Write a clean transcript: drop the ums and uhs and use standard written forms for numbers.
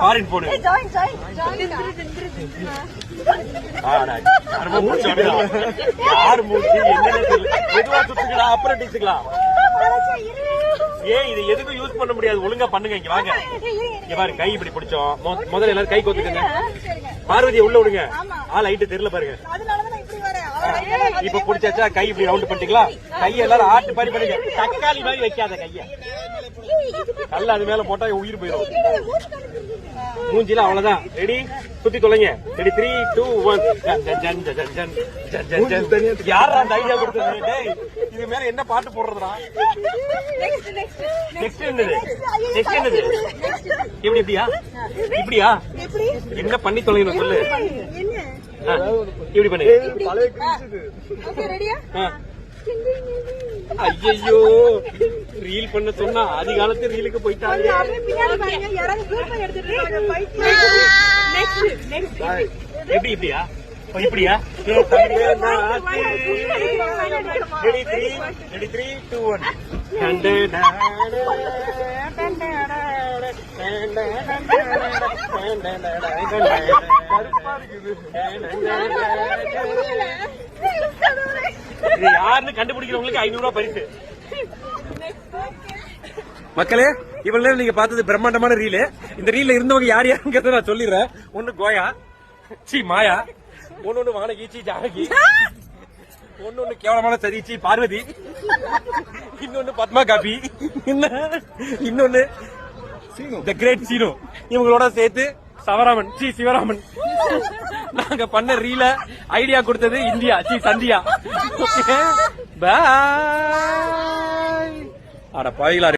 Foreign போடு. யாரு மூச்சு எதுவா சுத்துக்கடா அப்புறம் டீச்சுக்கலாம். ஏன் இது எதுக்கும் யூஸ் பண்ண முடியாது, ஒழுங்கா பண்ணுங்க. இங்க வாங்க, இங்க பாருங்க, கை இப்படி பிடிச்சோம். முதல்ல எல்லாரும் கை கொத்துக்குங்க. பார்வதியை உள்ள விடுங்க. லைட்டு தெரியல பாருங்க. இப்ப பிடிச்சாச்சா? கை இப்படி ரவுண்ட் பண்ணிட்டீங்களா? கையை எல்லாரும் ஆட்டு பாரி பண்ணுங்க. தக்காளி மாதிரி வைக்காத கைய, கல்ல அது மேல போட்டா உயிர் போயிடும். மூஞ்சில அவ்வளவுதான். ரெடி, சுத்தி தொலைங்க. ரெடி, 3, 2, 1. யாரா அந்த ஐடியா கொடுத்தது? இது மேல என்ன பாட்டு போடுறதுடா? நெக்ஸ்ட் என்னது? நெக்ஸ்ட் என்னது? இப்படியா இப்படியா என்ன பண்ணி தொலைங்க சொல்லு. இப்படி பண்ணு. ஐயோ, ரீல் பண்ண சொன்னா ஆதி காலத்து ரீலுக்கு போயிட்டாங்க. எப்படி இப்படியா இப்படியா? ரெடி, 3, 2, 1. இது யாருன்னு கண்டுபிடிக்கிறவங்களுக்கு 500 ரூபாய் பரிசு. மக்களே, இவ்வளவு நேரம் நீங்க பார்த்தது பிரம்மாண்டமான ரீலு. இந்த ரீல்ல இருந்தவங்க யார் யாருங்கிறத நான் சொல்லிடுறேன். ஒண்ணு கோயா, மாயா, ஒன்னு வானகி, ஜானகி, ஒன்னு கேவலமான சதீச்சி பார்வதி, இன்னொன்னு பத்மா காபி, இன்னொன்னு தி கிரேட் சீனோ. இவங்களோட சேர்த்து சிவராமன். நாங்க பண்ண ரீல ஐடியா கொடுத்தது இந்தியா, சந்தியா. பாய். அட பாய்களா.